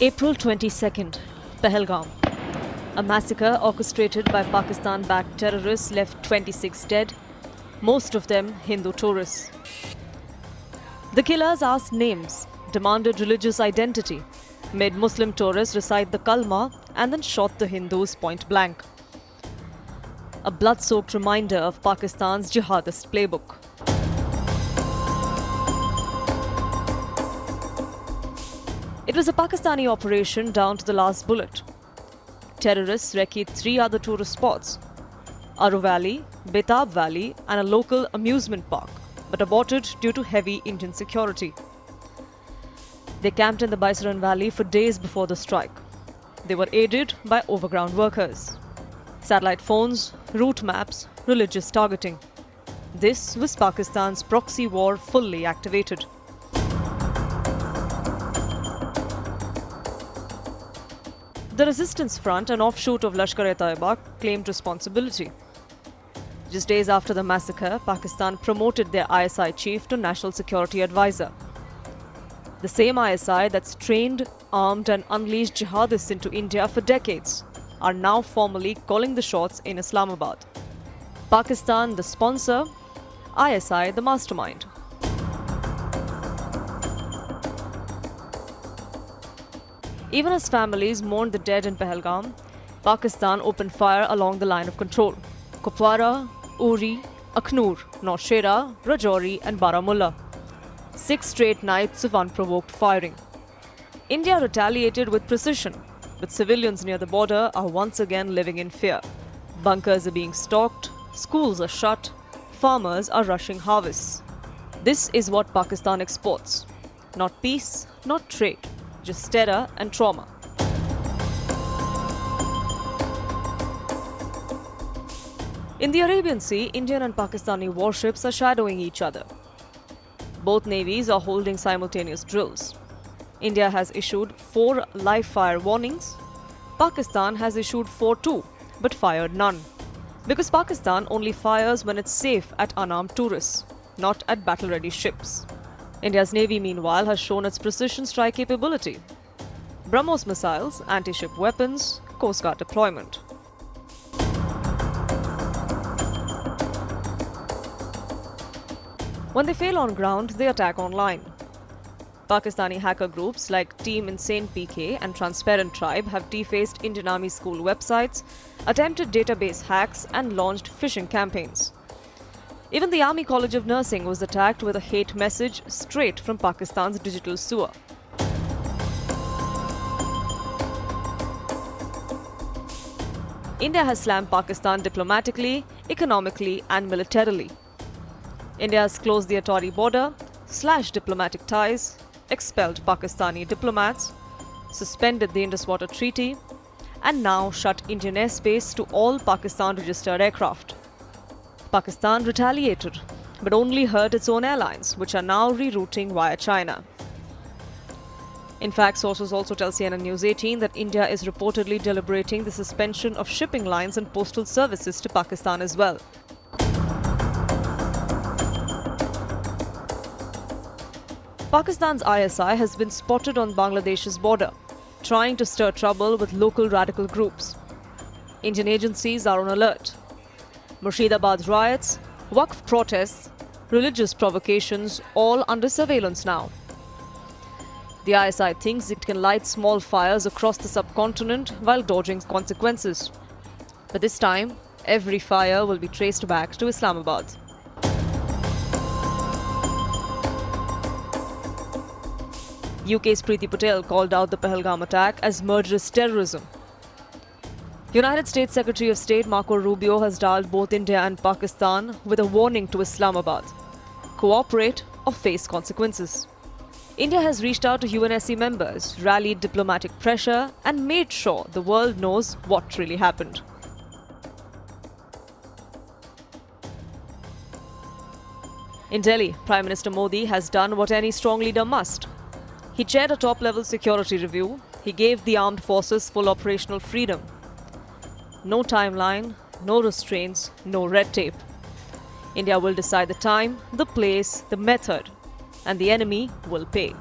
April 22nd, Pahalgam. A massacre orchestrated by Pakistan-backed terrorists left 26 dead, most of them Hindu tourists. The killers asked names, demanded religious identity, made Muslim tourists recite the Kalma and then shot the Hindus point blank. A blood-soaked reminder of Pakistan's jihadist playbook. It was a Pakistani operation down to the last bullet. Terrorists wrecked 3 other tourist spots, Aru Valley, Betab Valley and a local amusement park, but aborted due to heavy Indian security. They camped in the Baisaran Valley for days before the strike. They were aided by overground workers. Satellite phones, route maps, religious targeting. This was Pakistan's proxy war fully activated. The Resistance Front, an offshoot of Lashkar-e-Taiba, claimed responsibility. Just days after the massacre, Pakistan promoted their ISI chief to National Security Advisor. The same ISI that's trained, armed and unleashed jihadists into India for decades are now formally calling the shots in Islamabad. Pakistan the sponsor, ISI the mastermind. Even as families mourned the dead in Pahalgam, Pakistan opened fire along the line of control. Kupwara, Uri, Akhnur, Naushera, Rajouri and Baramulla. 6 straight nights of unprovoked firing. India retaliated with precision, but civilians near the border are once again living in fear. Bunkers are being stalked, schools are shut, farmers are rushing harvests. This is what Pakistan exports. Not peace, not trade. Just terror and trauma. In the Arabian Sea, Indian and Pakistani warships are shadowing each other. Both navies are holding simultaneous drills. India has issued 4 live fire warnings. Pakistan has issued 4 too, but fired none. Because Pakistan only fires when it's safe at unarmed tourists, not at battle-ready ships. India's Navy, meanwhile, has shown its precision strike capability. BrahMos missiles, anti-ship weapons, Coast Guard deployment. When they fail on ground, they attack online. Pakistani hacker groups like Team Insane PK and Transparent Tribe have defaced Indian Army school websites, attempted database hacks and launched phishing campaigns. Even the Army College of Nursing was attacked with a hate message straight from Pakistan's digital sewer. India has slammed Pakistan diplomatically, economically and militarily. India has closed the Attori border, slashed diplomatic ties, expelled Pakistani diplomats, suspended the Indus Water Treaty, and now shut Indian airspace to all Pakistan-registered aircraft. Pakistan retaliated, but only hurt its own airlines, which are now rerouting via China. In fact, sources also tell CNN News 18 that India is reportedly deliberating the suspension of shipping lines and postal services to Pakistan as well. Pakistan's ISI has been spotted on Bangladesh's border, trying to stir trouble with local radical groups. Indian agencies are on alert. Murshidabad riots, Waqf protests, religious provocations, all under surveillance now. The ISI thinks it can light small fires across the subcontinent while dodging consequences. But this time, every fire will be traced back to Islamabad. UK's Priti Patel called out the Pahalgam attack as murderous terrorism. United States Secretary of State Marco Rubio has dialed both India and Pakistan with a warning to Islamabad: cooperate or face consequences. India has reached out to UNSC members, rallied diplomatic pressure, and made sure the world knows what really happened. In Delhi, Prime Minister Modi has done what any strong leader must. He chaired a top-level security review. He gave the armed forces full operational freedom. No timeline, no restraints, no red tape. India will decide the time, the place, the method, and the enemy will pay.